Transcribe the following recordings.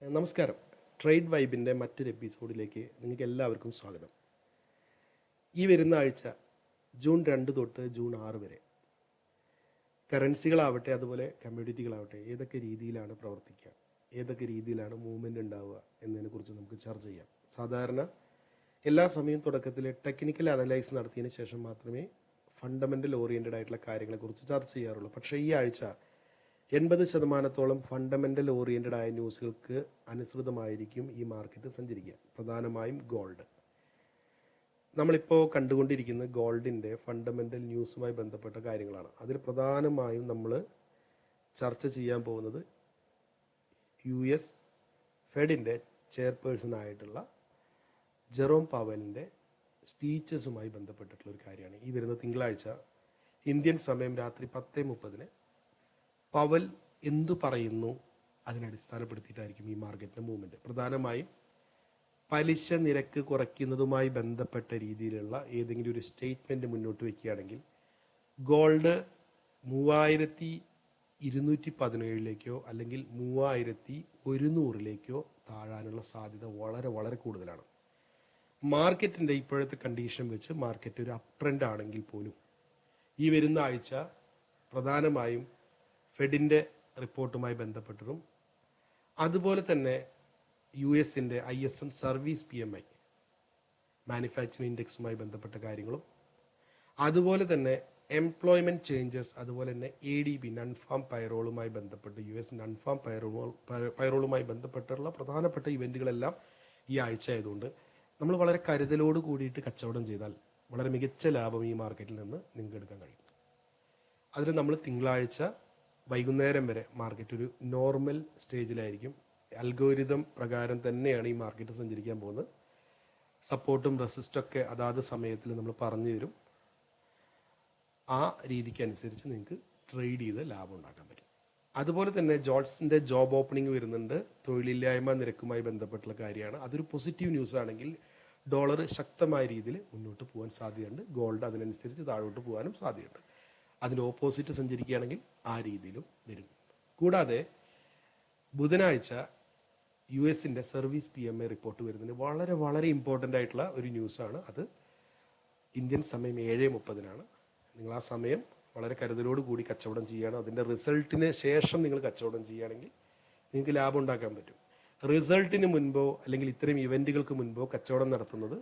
നമസ്കാരം. ട്രേഡ് വൈബിൻ്റെ മറ്റൊരു എപ്പിസോഡിലേക്ക് നിങ്ങൾക്ക് എല്ലാവർക്കും സ്വാഗതം. ഈ വരുന്ന ആഴ്ച ജൂൺ 2 തൊട്ട് ജൂൺ 6 വരെ കറൻസികളാവട്ടെ അതുപോലെ കമ്മ്യൂണിറ്റികളാവട്ടെ ഏതൊക്കെ രീതിയിലാണ് പ്രവർത്തിക്കുക, ഏതൊക്കെ രീതിയിലാണ് മൂവ്മെൻറ്റ് ഉണ്ടാവുക എന്നതിനെക്കുറിച്ച് നമുക്ക് ചർച്ച ചെയ്യാം. സാധാരണ എല്ലാ സമയവും തുടക്കത്തിൽ ടെക്നിക്കൽ അനലൈസ് നടത്തിയതിന് ശേഷം മാത്രമേ ഫണ്ടമെൻ്റൽ ഓറിയൻറ്റഡ് ആയിട്ടുള്ള കാര്യങ്ങളെക്കുറിച്ച് ചർച്ച ചെയ്യാറുള്ളൂ. പക്ഷേ ഈ ആഴ്ച 80% ഫണ്ടമെൻ്റൽ ഓറിയൻറ്റഡ് ആയ ന്യൂസുകൾക്ക് അനുസൃതമായിരിക്കും ഈ മാർക്കറ്റ് സഞ്ചരിക്കുക. പ്രധാനമായും ഗോൾഡ്. നമ്മളിപ്പോൾ കണ്ടുകൊണ്ടിരിക്കുന്ന ഗോൾഡിൻ്റെ ഫണ്ടമെൻ്റൽ ന്യൂസുമായി ബന്ധപ്പെട്ട കാര്യങ്ങളാണ്. അതിൽ പ്രധാനമായും നമ്മൾ ചർച്ച ചെയ്യാൻ പോകുന്നത് US ഫെഡിൻ്റെ ചെയർപേഴ്സണായിട്ടുള്ള ജെറോം പവലിൻ്റെ സ്പീച്ചസുമായി ബന്ധപ്പെട്ടിട്ടുള്ള ഒരു കാര്യമാണ്. ഈ വരുന്ന തിങ്കളാഴ്ച ഇന്ത്യൻ സമയം രാത്രി 10:30 പവൽ എന്തു പറയുന്നു അതിനടിസ്ഥാനപ്പെടുത്തിയിട്ടായിരിക്കും ഈ മാർക്കറ്റിൻ്റെ മൂവ്മെൻറ്റ്. പ്രധാനമായും പലിശ നിരക്ക് കുറയ്ക്കുന്നതുമായി ബന്ധപ്പെട്ട രീതിയിലുള്ള ഏതെങ്കിലും ഒരു സ്റ്റേറ്റ്മെൻറ്റ് മുന്നോട്ട് വയ്ക്കുകയാണെങ്കിൽ ഗോൾഡ് 3217 അല്ലെങ്കിൽ 3100 താഴാനുള്ള സാധ്യത വളരെ വളരെ കൂടുതലാണ്. മാർക്കറ്റിൻ്റെ ഇപ്പോഴത്തെ കണ്ടീഷൻ വെച്ച് മാർക്കറ്റ് ഒരു അപ് ട്രെൻഡ് ആണെങ്കിൽ പോലും ഈ വരുന്ന ആഴ്ച പ്രധാനമായും ഫെഡിൻ്റെ റിപ്പോർട്ടുമായി ബന്ധപ്പെട്ടതും അതുപോലെ തന്നെ US-ൻ്റെ ISM സർവീസ് PMI മാനുഫാക്ചറിംഗ് ഇൻഡെക്സുമായി ബന്ധപ്പെട്ട കാര്യങ്ങളും അതുപോലെ തന്നെ എംപ്ലോയ്മെൻറ്റ് ചേഞ്ചസ് അതുപോലെ തന്നെ ADP നൺ ഫാം പൈറോളുമായി ബന്ധപ്പെട്ട് US നൺ ഫാം പൈറോളുമായി ബന്ധപ്പെട്ടുള്ള പ്രധാനപ്പെട്ട ഇവൻറ്റുകളെല്ലാം ഈ ആഴ്ച ആയതുകൊണ്ട് നമ്മൾ വളരെ കരുതലോട് കൂടിയിട്ട് കച്ചവടം ചെയ്താൽ വളരെ മികച്ച ലാഭം ഈ മാർക്കറ്റിൽ നിന്ന് നിങ്ങൾക്ക് എടുക്കാൻ കഴിയും. അതിന് നമ്മൾ തിങ്കളാഴ്ച വൈകുന്നേരം വരെ മാർക്കറ്റ് ഒരു നോർമൽ സ്റ്റേജിലായിരിക്കും. അൽഗോരിതം പ്രകാരം തന്നെയാണ് ഈ മാർക്കറ്റ് സഞ്ചരിക്കാൻ പോകുന്നത്. സപ്പോർട്ടും റെസിസ്റ്റൊക്കെ അതാത് സമയത്തിൽ നമ്മൾ പറഞ്ഞു തരും. ആ രീതിക്ക് അനുസരിച്ച് നിങ്ങൾക്ക് ട്രേഡ് ചെയ്ത് ലാഭം ഉണ്ടാക്കാൻ പറ്റും. അതുപോലെ തന്നെ ജോൾസിൻ്റെ ജോബ് ഓപ്പണിംഗ് വരുന്നുണ്ട്. തൊഴിലില്ലായ്മ നിരക്കുമായി ബന്ധപ്പെട്ടുള്ള കാര്യമാണ്. അതൊരു പോസിറ്റീവ് ന്യൂസ് ആണെങ്കിൽ ഡോളർ ശക്തമായ രീതിയിൽ മുന്നോട്ട് പോകാൻ സാധ്യതയുണ്ട്. ഗോൾഡ് അതിനനുസരിച്ച് താഴോട്ട് പോകാനും സാധ്യതയുണ്ട്. അതിൻ്റെ ഓപ്പോസിറ്റ് സഞ്ചരിക്കുകയാണെങ്കിൽ ആ രീതിയിലും വരും. കൂടാതെ ബുധനാഴ്ച US-ൻ്റെ സർവീസ് PMI റിപ്പോർട്ട് വരുന്നതിന് വളരെ വളരെ ഇമ്പോർട്ടൻ്റ് ആയിട്ടുള്ള ഒരു ന്യൂസാണ്. അത് ഇന്ത്യൻ സമയം 7:30 നിങ്ങൾ ആ സമയം വളരെ കരുതലോട് കൂടി കച്ചവടം ചെയ്യുകയാണ്. അതിൻ്റെ റിസൾട്ടിന് ശേഷം നിങ്ങൾ കച്ചവടം ചെയ്യുകയാണെങ്കിൽ നിങ്ങൾക്ക് ലാഭം ഉണ്ടാക്കാൻ പറ്റും. റിസൾട്ടിന് മുൻപോ അല്ലെങ്കിൽ ഇത്തരം ഇവൻറ്റുകൾക്ക് മുൻപോ കച്ചവടം നടത്തുന്നത്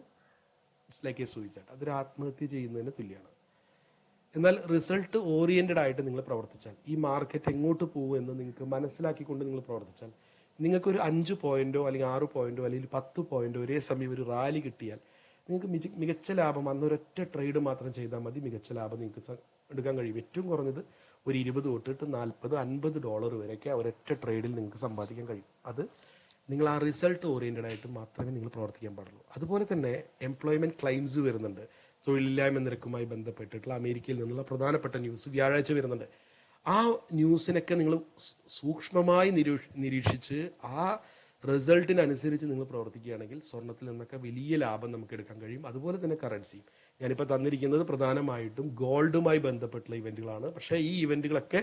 ഇറ്റ്സ് ലൈക്ക് എ സൂയിസൈഡ്. അതൊരു ആത്മഹത്യ ചെയ്യുന്നതിന് തുല്യമാണ്. എന്നാൽ റിസൾട്ട് ഓറിയൻറ്റഡ് ആയിട്ട് നിങ്ങൾ പ്രവർത്തിച്ചാൽ ഈ മാർക്കറ്റ് എങ്ങോട്ട് പോകും എന്ന് നിങ്ങൾക്ക് മനസ്സിലാക്കിക്കൊണ്ട് നിങ്ങൾ പ്രവർത്തിച്ചാൽ നിങ്ങൾക്കൊരു 5 പോയിൻറ്റോ അല്ലെങ്കിൽ 6 പോയിൻറ്റോ അല്ലെങ്കിൽ 10 പോയിൻറ്റോ ഒരേ സമയം ഒരു റാലി കിട്ടിയാൽ നിങ്ങൾക്ക് മികച്ച ലാഭം അന്നൊരൊറ്റ ട്രേഡ് മാത്രം ചെയ്താൽ മതി. മികച്ച ലാഭം നിങ്ങൾക്ക് എടുക്കാൻ കഴിയും. ഏറ്റവും കുറഞ്ഞത് ഒരു 20 തൊട്ടിട്ട് $40-50 വരെയൊക്കെ ഒരൊറ്റ ട്രേഡിൽ നിങ്ങൾക്ക് സമ്പാദിക്കാൻ കഴിയും. അത് നിങ്ങൾ ആ റിസൾട്ട് ഓറിയൻറ്റഡ് ആയിട്ട് മാത്രമേ നിങ്ങൾ പ്രവർത്തിക്കാൻ പാടുള്ളൂ. അതുപോലെ തന്നെ എംപ്ലോയ്മെൻറ്റ് ക്ലെയിംസ് വരുന്നുണ്ട്. തൊഴിലില്ലായ്മ നിരക്കുമായി ബന്ധപ്പെട്ടിട്ടുള്ള അമേരിക്കയിൽ നിന്നുള്ള പ്രധാനപ്പെട്ട ന്യൂസ് വ്യാഴാഴ്ച വരുന്നുണ്ട്. ആ ന്യൂസിനൊക്കെ നിങ്ങൾ സൂക്ഷ്മമായി നിരീക്ഷിച്ച് ആ റിസൾട്ടിനനുസരിച്ച് നിങ്ങൾ പ്രവർത്തിക്കുകയാണെങ്കിൽ സ്വർണ്ണത്തിൽ നിന്നൊക്കെ വലിയ ലാഭം നമുക്ക് എടുക്കാൻ കഴിയും. അതുപോലെ തന്നെ കറൻസിയും ഞാനിപ്പോൾ തന്നിരിക്കുന്നത് പ്രധാനമായിട്ടും ഗോൾഡുമായി ബന്ധപ്പെട്ടുള്ള ഇവൻറ്റുകളാണ്. പക്ഷേ ഈ ഇവൻറ്റുകളൊക്കെ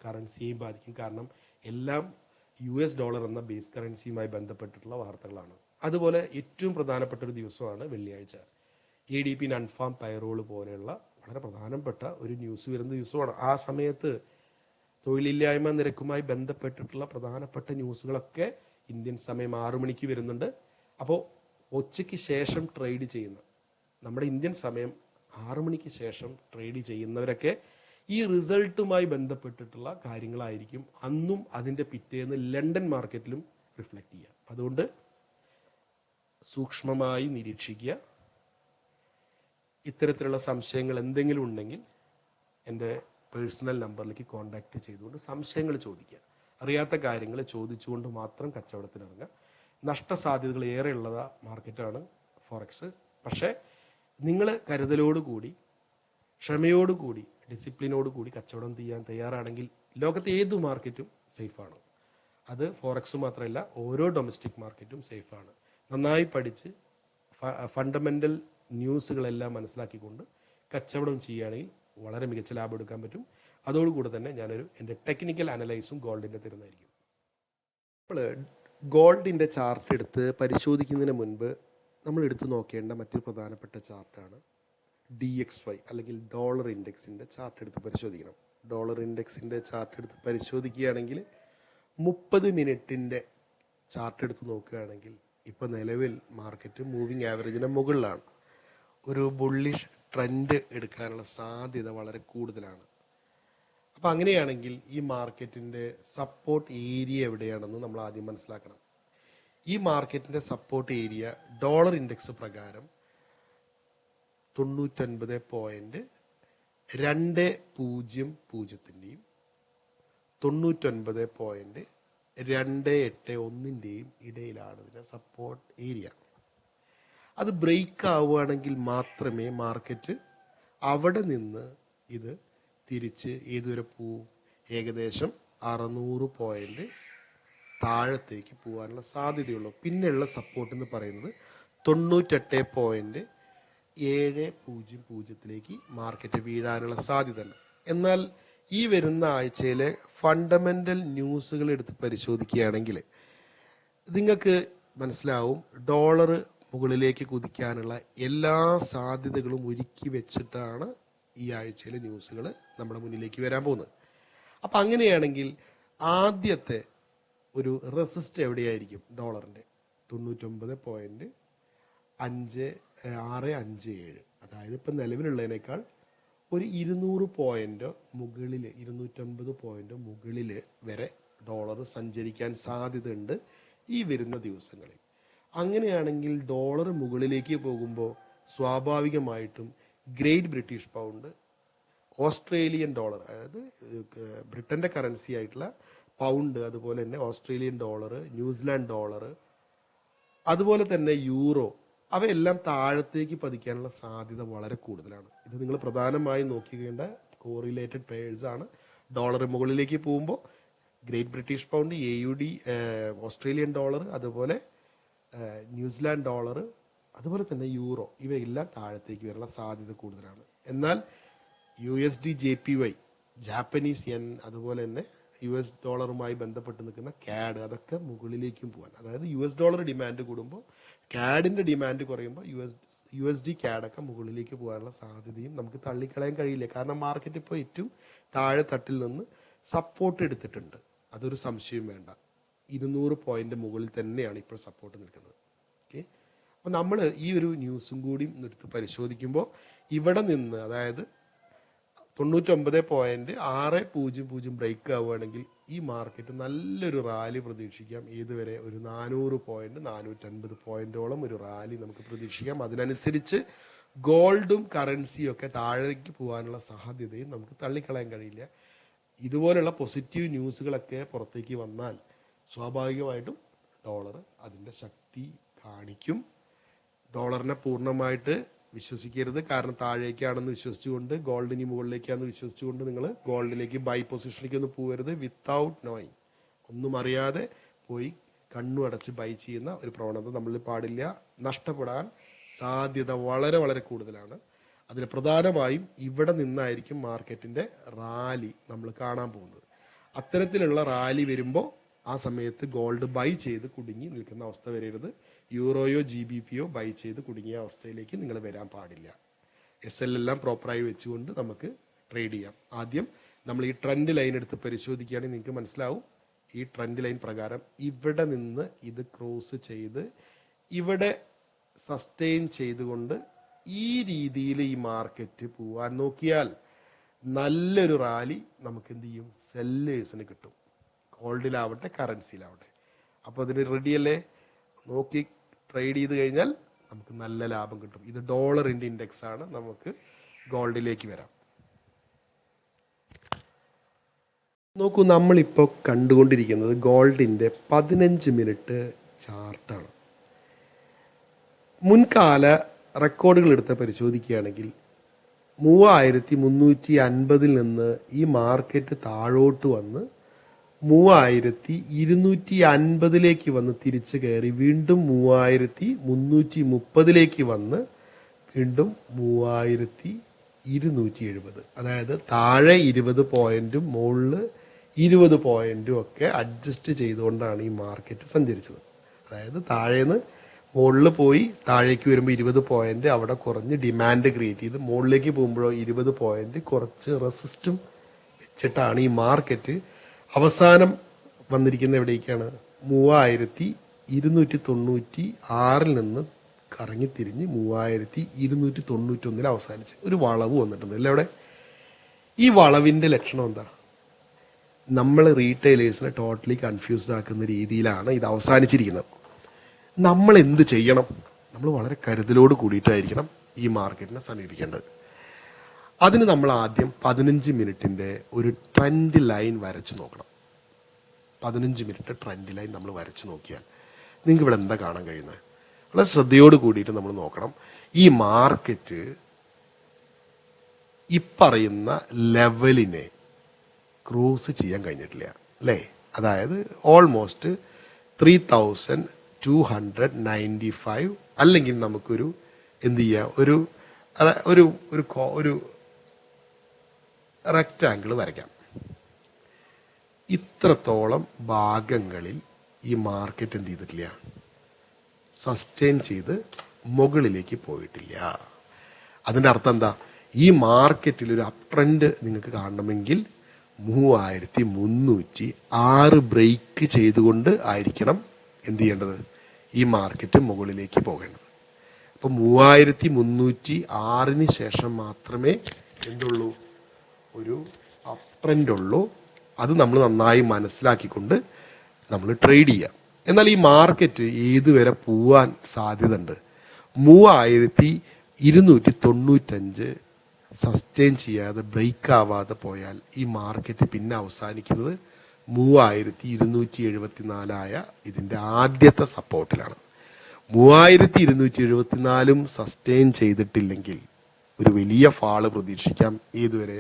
കറൻസിയെയും ബാധിക്കും. കാരണം എല്ലാം US ഡോളർ എന്ന ബേസ് കറൻസിയുമായി ബന്ധപ്പെട്ടിട്ടുള്ള വാർത്തകളാണ്. അതുപോലെ ഏറ്റവും പ്രധാനപ്പെട്ട ഒരു ദിവസമാണ് വെള്ളിയാഴ്ച. ADP നൺ ഫാം പൈറോൾ പോലെയുള്ള വളരെ പ്രധാനപ്പെട്ട ഒരു ന്യൂസ് വരുന്ന ദിവസമാണ്. ആ സമയത്ത് തൊഴിലില്ലായ്മ നിരക്കുമായി ബന്ധപ്പെട്ടിട്ടുള്ള പ്രധാനപ്പെട്ട ന്യൂസുകളൊക്കെ ഇന്ത്യൻ സമയം 6 മണിക്ക് വരുന്നുണ്ട്. അപ്പോൾ ഉച്ചയ്ക്ക് ശേഷം ട്രേഡ് ചെയ്യുന്ന നമ്മുടെ ഇന്ത്യൻ സമയം 6 മണിക്ക് ശേഷം ട്രേഡ് ചെയ്യുന്നവരൊക്കെ ഈ റിസൾട്ടുമായി ബന്ധപ്പെട്ടിട്ടുള്ള കാര്യങ്ങളായിരിക്കും അന്നും അതിൻ്റെ പിറ്റേന്ന് ലണ്ടൻ മാർക്കറ്റിലും റിഫ്ലക്റ്റ് ചെയ്യുക. അതുകൊണ്ട് സൂക്ഷ്മമായി നിരീക്ഷിക്കുക. ഇത്തരത്തിലുള്ള സംശയങ്ങൾ എന്തെങ്കിലും ഉണ്ടെങ്കിൽ എൻ്റെ പേഴ്സണൽ നമ്പറിലേക്ക് കോൺടാക്റ്റ് ചെയ്തുകൊണ്ട് സംശയങ്ങൾ ചോദിക്കുക. അറിയാത്ത കാര്യങ്ങൾ ചോദിച്ചുകൊണ്ട് മാത്രം കച്ചവടത്തിനിറങ്ങുക. നഷ്ടസാധ്യതകൾ ഏറെയുള്ള മാർക്കറ്റാണ് ഫോറക്സ്. പക്ഷേ നിങ്ങൾ കരുതലോടുകൂടി ക്ഷമയോടുകൂടി ഡിസിപ്ലിനോടുകൂടി കച്ചവടം ചെയ്യാൻ തയ്യാറാണെങ്കിൽ ലോകത്തെ ഏതു മാർക്കറ്റും സേഫാണ്. അത് ഫോറക്സ് മാത്രമല്ല, ഓരോ ഡൊമസ്റ്റിക് മാർക്കറ്റും സേഫാണ്. നന്നായി പഠിച്ച് ഫണ്ടമെൻ്റൽ ന്യൂസുകളെല്ലാം മനസ്സിലാക്കിക്കൊണ്ട് കച്ചവടം ചെയ്യുകയാണെങ്കിൽ വളരെ മികച്ച ലാഭം എടുക്കാൻ പറ്റും. അതോടുകൂടെ തന്നെ എൻ്റെ ടെക്നിക്കൽ അനലൈസും ഗോൾഡിൻ്റെ തരുന്നതായിരിക്കും. നമ്മൾ ഗോൾഡിൻ്റെ ചാർട്ട് എടുത്ത് പരിശോധിക്കുന്നതിന് മുൻപ് നമ്മൾ എടുത്തു നോക്കേണ്ട മറ്റൊരു പ്രധാനപ്പെട്ട ചാർട്ടാണ് DXY അല്ലെങ്കിൽ ഡോളർ ഇൻഡെക്സിൻ്റെ ചാർട്ട് എടുത്ത് പരിശോധിക്കണം. ഡോളർ ഇൻഡെക്സിൻ്റെ ചാർട്ട് എടുത്ത് പരിശോധിക്കുകയാണെങ്കിൽ 30 മിനിറ്റിൻ്റെ ചാർട്ട് എടുത്ത് നോക്കുകയാണെങ്കിൽ ഇപ്പോൾ നിലവിൽ മാർക്കറ്റ് മൂവിങ് ആവറേജിന് മുകളിലാണ്. ഒരു ബുള്ളിഷ് ട്രെൻഡ് എടുക്കാനുള്ള സാധ്യത വളരെ കൂടുതലാണ്. അപ്പം അങ്ങനെയാണെങ്കിൽ ഈ മാർക്കറ്റിൻ്റെ സപ്പോർട്ട് ഏരിയ എവിടെയാണെന്ന് നമ്മൾ ആദ്യം മനസ്സിലാക്കണം. ഈ മാർക്കറ്റിൻ്റെ സപ്പോർട്ട് ഏരിയ ഡോളർ ഇൻഡെക്സ് പ്രകാരം 99.200-ൻ്റെയും 99.281-ൻ്റെയും ഇടയിലാണ് ഇതിൻ്റെ സപ്പോർട്ട് ഏരിയ. അത് ബ്രേക്ക് ആവുകയാണെങ്കിൽ മാത്രമേ മാർക്കറ്റ് അവിടെ നിന്ന് ഇത് തിരിച്ച് ഏതുവരെ പോവും, ഏകദേശം 600 പോയിന്റ് താഴത്തേക്ക് പോകാനുള്ള സാധ്യതയുള്ളൂ. പിന്നെയുള്ള സപ്പോർട്ട് എന്ന് പറയുന്നത് 98.700 മാർക്കറ്റ് വീഴാനുള്ള സാധ്യത ഉണ്ട്. എന്നാൽ ഈ വരുന്ന ആഴ്ചയിലെ ഫണ്ടമെന്റൽ ന്യൂസുകൾ എടുത്ത് പരിശോധിക്കുകയാണെങ്കിൽ നിങ്ങൾക്ക് മനസ്സിലാവും ഡോളർ മുകളിലേക്ക് കുതിക്കാനുള്ള എല്ലാ സാധ്യതകളും ഒരുക്കി വെച്ചിട്ടാണ് ഈ ആഴ്ചയിലെ ന്യൂസുകൾ നമ്മുടെ മുന്നിലേക്ക് വരാൻ പോകുന്നത്. അപ്പം അങ്ങനെയാണെങ്കിൽ ആദ്യത്തെ ഒരു റെസിസ്റ്റ് എവിടെയായിരിക്കും? ഡോളറിൻ്റെ 99.657. അതായത് ഇപ്പം നിലവിലുള്ളതിനേക്കാൾ ഒരു 200 പോയിന്റോ മുകളിൽ, 250 പോയിന്റോ മുകളിൽ വരെ ഡോളർ സഞ്ചരിക്കാൻ സാധ്യതയുണ്ട് ഈ വരുന്ന ദിവസങ്ങളിൽ. അങ്ങനെയാണെങ്കിൽ ഡോളർ മുകളിലേക്ക് പോകുമ്പോൾ സ്വാഭാവികമായിട്ടും great British pound, Australian dollar, അതായത് ബ്രിട്ടൻ്റെ കറൻസി ആയിട്ടുള്ള പൗണ്ട്, അതുപോലെ തന്നെ ഓസ്ട്രേലിയൻ ഡോളർ, ന്യൂസിലാൻഡ് ഡോളർ, അതുപോലെ തന്നെ യൂറോ, അവയെല്ലാം താഴത്തേക്ക് പതിക്കാനുള്ള സാധ്യത വളരെ കൂടുതലാണ്. ഇത് നിങ്ങൾ പ്രധാനമായും നോക്കിക്കേണ്ട കോറിലേറ്റഡ് പെയർസ് ആണ്. ഡോളർ മുകളിലേക്ക് പോകുമ്പോൾ great British pound, AUD, Australian dollar, അതുപോലെ ന്യൂസിലാൻഡ് ഡോളർ, അതുപോലെ തന്നെ യൂറോ, ഇവയെല്ലാം താഴത്തേക്ക് വരാനുള്ള സാധ്യത കൂടുതലാണ്. എന്നാൽ USD JPY, ജാപ്പനീസ് യെൻ, അതുപോലെ തന്നെ US ഡോളറുമായി ബന്ധപ്പെട്ട് നിൽക്കുന്ന CAD, അതൊക്കെ മുകളിലേക്കും പോകാൻ, അതായത് US ഡോളർ ഡിമാൻഡ് കൂടുമ്പോൾ CADിൻ്റെ ഡിമാൻഡ് കുറയുമ്പോൾ USD CAD ഒക്കെ മുകളിലേക്ക് പോകാനുള്ള സാധ്യതയും നമുക്ക് തള്ളിക്കളയാൻ കഴിയില്ല. കാരണം മാർക്കറ്റ് ഇപ്പോൾ ഏറ്റവും താഴെ തട്ടിൽ നിന്ന് സപ്പോർട്ട് എടുത്തിട്ടുണ്ട്, അതൊരു സംശയം വേണ്ട. 200 പോയിന്റ് മുകളിൽ തന്നെയാണ് ഇപ്പോൾ സപ്പോർട്ട് നിൽക്കുന്നത്. ഓക്കെ, അപ്പോൾ നമ്മൾ ഈ ഒരു ന്യൂസും കൂടി എടുത്ത് പരിശോധിക്കുമ്പോൾ ഇവിടെ നിന്ന്, അതായത് 99.600 ബ്രേക്ക് ആവുകയാണെങ്കിൽ ഈ മാർക്കറ്റ് നല്ലൊരു റാലി പ്രതീക്ഷിക്കാം. ഏതുവരെ? ഒരു 400 പോയിന്റ്, 450 പോയിന്റോളം ഒരു റാലി നമുക്ക് പ്രതീക്ഷിക്കാം. അതിനനുസരിച്ച് ഗോൾഡും കറൻസിയും ഒക്കെ താഴേക്ക് പോകാനുള്ള സാധ്യതയും നമുക്ക് തള്ളിക്കളയാൻ കഴിയില്ല. ഇതുപോലുള്ള പോസിറ്റീവ് ന്യൂസുകളൊക്കെ പുറത്തേക്ക് വന്നാൽ സ്വാഭാവികമായിട്ടും ഡോളർ അതിൻ്റെ ശക്തി കാണിക്കും. ഡോളറിനെ പൂർണ്ണമായിട്ട് വിശ്വസിക്കരുത്. കാരണം താഴേക്കാണെന്ന് വിശ്വസിച്ചുകൊണ്ട്, ഗോൾഡിന് മുകളിലേക്കാണെന്ന് വിശ്വസിച്ചുകൊണ്ട് നിങ്ങൾ ഗോൾഡിലേക്ക് ബൈ പൊസിഷനിലേക്ക് ഒന്നും പോകരുത്. വിത്തൗട്ട് നോയിങ്, ഒന്നും അറിയാതെ പോയി കണ്ണു അടച്ച് ബൈ ചെയ്യുന്ന ഒരു പ്രവണത നമ്മളിൽ പാടില്ല. നഷ്ടപ്പെടാൻ സാധ്യത വളരെ വളരെ കൂടുതലാണ്. അതിൽ പ്രധാനമായും ഇവിടെ നിന്നായിരിക്കും മാർക്കറ്റിൻ്റെ റാലി നമ്മൾ കാണാൻ പോകുന്നത്. അത്തരത്തിലുള്ള റാലി വരുമ്പോൾ ആ സമയത്ത് ഗോൾഡ് ബൈ ചെയ്ത് കുടുങ്ങി നിൽക്കുന്ന അവസ്ഥ വരരുത്. യൂറോയോ GBPയോ ബൈ ചെയ്ത് കുടുങ്ങിയ അവസ്ഥയിലേക്ക് നിങ്ങൾ വരാൻ പാടില്ല. SL എല്ലാം പ്രോപ്പറായി വെച്ചുകൊണ്ട് നമുക്ക് ട്രേഡ് ചെയ്യാം. ആദ്യം നമ്മൾ ഈ ട്രെൻഡ് ലൈൻ എടുത്ത് പരിശോധിക്കുകയാണെങ്കിൽ നിങ്ങൾക്ക് മനസ്സിലാവും. ഈ ട്രെൻഡ് ലൈൻ പ്രകാരം ഇവിടെ നിന്ന് ഇത് ക്രോസ് ചെയ്ത് ഇവിടെ സസ്റ്റെയിൻ ചെയ്തുകൊണ്ട് ഈ രീതിയിൽ ഈ മാർക്കറ്റ് പോവാൻ നോക്കിയാൽ നല്ലൊരു റാലി നമുക്ക് എന്ത് ചെയ്യും? സെല്ലേഴ്സിന് കിട്ടും, ഗോൾഡിലാവട്ടെ കറൻസിയിലാവട്ടെ. അപ്പോൾ അതിന് റെഡിയല്ലേ? നോക്കി ട്രേഡ് ചെയ്ത് കഴിഞ്ഞാൽ നമുക്ക് നല്ല ലാഭം കിട്ടും. ഇത് ഡോളറിൻ്റെ ഇൻഡെക്സ് ആണ്. നമുക്ക് ഗോൾഡിലേക്ക് വരാം. നോക്കൂ, നമ്മളിപ്പോൾ കണ്ടുകൊണ്ടിരിക്കുന്നത് ഗോൾഡിൻ്റെ 15 മിനിറ്റ് ചാർട്ടാണ്. മുൻകാല റെക്കോർഡുകൾ എടുത്ത് പരിശോധിക്കുകയാണെങ്കിൽ 3350 നിന്ന് ഈ മാർക്കറ്റ് താഴോട്ട് വന്ന് 3250 വന്ന് തിരിച്ചു കയറി വീണ്ടും 3330 വന്ന് വീണ്ടും 3270. അതായത് താഴെ 20 പോയിന്റും മുകളിൽ 20 പോയിന്റും ഒക്കെ അഡ്ജസ്റ്റ് ചെയ്തുകൊണ്ടാണ് ഈ മാർക്കറ്റ് സഞ്ചരിച്ചത്. അതായത് താഴേന്ന് മുകളിൽ പോയി താഴേക്ക് വരുമ്പോൾ 20 പോയിന്റ് അവിടെ കുറഞ്ഞ് ഡിമാൻഡ് ക്രിയേറ്റ് ചെയ്ത് മുകളിലേക്ക് പോകുമ്പോഴോ 20 പോയിന്റ് കുറച്ച് റെസിസ്റ്റും വെച്ചിട്ടാണ് ഈ മാർക്കറ്റ് അവസാനം വന്നിരിക്കുന്നത്. എവിടേക്കാണ്? 3296 നിന്ന് കറങ്ങിത്തിരിഞ്ഞ് 3291 അവസാനിച്ച് ഒരു വളവ് വന്നിട്ടുണ്ട് അല്ലേ അവിടെ. ഈ വളവിന്റെ ലക്ഷണം എന്താ? നമ്മൾ റീറ്റെയിലേഴ്സിനെ ടോട്ടലി കൺഫ്യൂസ്ഡ് ആക്കുന്ന രീതിയിലാണ് ഇത് അവസാനിച്ചിരിക്കുന്നത്. നമ്മൾ എന്ത് ചെയ്യണം? നമ്മൾ വളരെ കരുതലോട് കൂടിയിട്ടായിരിക്കണം ഈ മാർക്കറ്റിനെ സമീപിക്കേണ്ടത്. അതിന് നമ്മൾ ആദ്യം 15 മിനിറ്റിന്റെ ഒരു ട്രെൻഡ് ലൈൻ വരച്ചു നോക്കണം. 15 മിനിറ്റ് ട്രെൻഡ് ലൈൻ നമ്മൾ വരച്ചു നോക്കിയാൽ നിങ്ങൾക്ക് ഇവിടെ എന്താ കാണാൻ കഴിയുന്നത്? വളരെ ശ്രദ്ധയോട് കൂടിയിട്ട് നമ്മൾ നോക്കണം. ഈ മാർക്കറ്റ് ഈ പറയുന്ന ലെവലിനെ ക്രോസ് ചെയ്യാൻ കഴിഞ്ഞിട്ടില്ല അല്ലേ. അതായത് ഓൾമോസ്റ്റ് 3295 അല്ലെങ്കിൽ നമുക്കൊരു എന്ത് ചെയ്യാം, ഒരു ഒരു ഒരു റെക്റ്റാങ്കിൾ വരയ്ക്കാം. ഇത്രത്തോളം ഭാഗങ്ങളിൽ ഈ മാർക്കറ്റ് എന്ത് ചെയ്തിട്ടില്ല, സസ്റ്റെയിൻ ചെയ്ത് മുകളിലേക്ക് പോയിട്ടില്ല. അതിൻ്റെ അർത്ഥം എന്താ? ഈ മാർക്കറ്റിൽ ഒരു അപ് ട്രെൻഡ് നിങ്ങൾക്ക് കാണണമെങ്കിൽ 3306 ബ്രേക്ക് ചെയ്തുകൊണ്ട് ആയിരിക്കണം എന്ത് ചെയ്യേണ്ടത്, ഈ മാർക്കറ്റ് മുകളിലേക്ക് പോകേണ്ടത്. അപ്പൊ 3306 ശേഷം മാത്രമേ എന്തുള്ളൂ, ഒരു അപ് ട്രെൻഡ് ഉള്ളൂ. അത് നമ്മൾ നന്നായി മനസ്സിലാക്കിക്കൊണ്ട് നമ്മൾ ട്രേഡ് ചെയ്യാം. എന്നാൽ ഈ മാർക്കറ്റ് ഏതുവരെ പോവാൻ സാധ്യത ഉണ്ട്? 3295 സസ്റ്റെയിൻ ചെയ്യാതെ ബ്രേക്ക് ആവാതെ പോയാൽ ഈ മാർക്കറ്റ് പിന്നെ അവസാനിക്കുന്നത് 3274 ഇതിന്റെ ആദ്യത്തെ സപ്പോർട്ടിലാണ്. 3274 സസ്റ്റെയിൻ ചെയ്തിട്ടില്ലെങ്കിൽ ഒരു വലിയ ഫാള് പ്രതീക്ഷിക്കാം. ഏതുവരെ?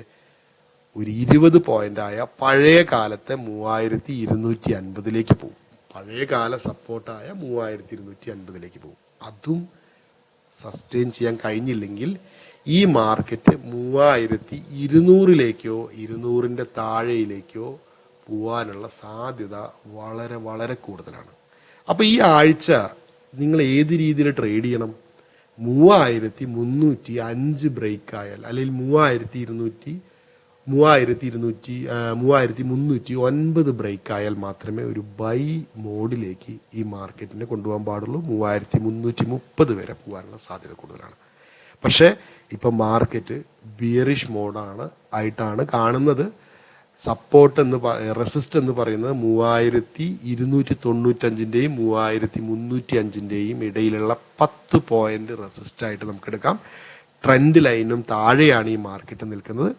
ഒരു 20 പോയിന്റായ പഴയ കാലത്തെ 3250 പോകും. പഴയ കാല സപ്പോർട്ടായ 3250 പോകും. അതും സസ്റ്റെയിൻ ചെയ്യാൻ കഴിഞ്ഞില്ലെങ്കിൽ ഈ മാർക്കറ്റ് 3200 200ന്റെ താഴെയിലേക്കോ പോവാനുള്ള സാധ്യത വളരെ വളരെ കൂടുതലാണ്. അപ്പൊ ഈ ആഴ്ച നിങ്ങൾ ഏത് രീതിയിൽ ട്രേഡ് ചെയ്യണം? 3305 ബ്രേക്ക് ആയാൽ, അല്ലെങ്കിൽ 3309 ബ്രേക്ക് ആയാൽ മാത്രമേ ഒരു ബൈ മോഡിലേക്ക് ഈ മാർക്കറ്റിനെ കൊണ്ടുപോകാൻ പാടുള്ളൂ. 3330 വരെ പോകാനുള്ള സാധ്യത കൂടുതലാണ്. പക്ഷേ ഇപ്പൊ മാർക്കറ്റ് ബിയറിഷ് മോഡാണ് ആയിട്ടാണ് കാണുന്നത്. സപ്പോർട്ട് റെസിസ്റ്റ് എന്ന് പറയുന്നത് 3295ന്റെയും 3305ന്റെയും ഇടയിലുള്ള 10 പോയിന്റ് റെസിസ്റ്റ് ആയിട്ട് നമുക്ക് എടുക്കാം. ട്രെൻഡ് ലൈനും താഴെയാണ് ഈ മാർക്കറ്റ് നിൽക്കുന്നത്.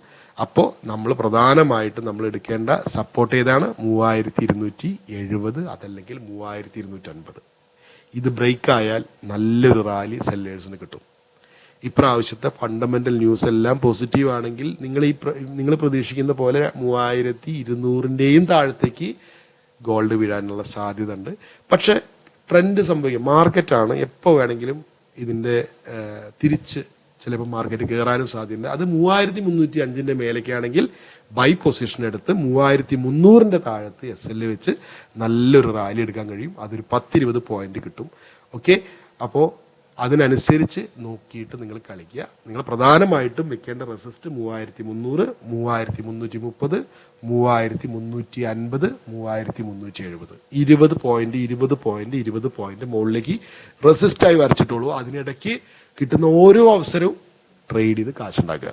അപ്പോൾ നമ്മൾ പ്രധാനമായിട്ടും നമ്മൾ എടുക്കേണ്ട സപ്പോർട്ട് ഏതാണ്? 3270, അതല്ലെങ്കിൽ 3250. ഇത് ബ്രേക്ക് ആയാൽ നല്ലൊരു റാലി സെല്ലേഴ്സിന് കിട്ടും. ഇപ്രാവശ്യത്തെ ഫണ്ടമെന്റൽ ന്യൂസ് എല്ലാം പോസിറ്റീവ് ആണെങ്കിൽ നിങ്ങൾ പ്രതീക്ഷിക്കുന്ന പോലെ 3200ന്റെയും താഴത്തേക്ക് ഗോൾഡ് വീഴാനുള്ള സാധ്യത ഉണ്ട്. പക്ഷെ ട്രെൻഡ് സംഭവിക്കും. മാർക്കറ്റാണ്, എപ്പോൾ വേണമെങ്കിലും ഇതിന്റെ തിരിച്ച് ചിലപ്പോൾ മാർക്കറ്റ് കയറാനും സാധ്യതയുണ്ട്. അത് 3305ന്റെ മേലേക്കാണെങ്കിൽ ബൈ പൊസിഷൻ എടുത്ത് 3300ന്റെ താഴത്ത് SL വെച്ച് നല്ലൊരു റാലി എടുക്കാൻ കഴിയും. അതൊരു 10-20 പോയിന്റ് കിട്ടും. ഓക്കെ, അപ്പോൾ അതിനനുസരിച്ച് നോക്കിയിട്ട് നിങ്ങൾ കളിക്കുക. നിങ്ങൾ പ്രധാനമായിട്ടും വെക്കേണ്ട റെസിസ്റ്റ് 3300, 3330, 3350, 3370. 20 പോയിന്റ് മുകളിലേക്ക് റെസിസ്റ്റായി വരച്ചിട്ടുള്ളൂ. അതിനിടയ്ക്ക് കിട്ടുന്ന ഓരോ അവസരവും ട്രേഡ് ചെയ്ത് കാശുണ്ടാക്കുക.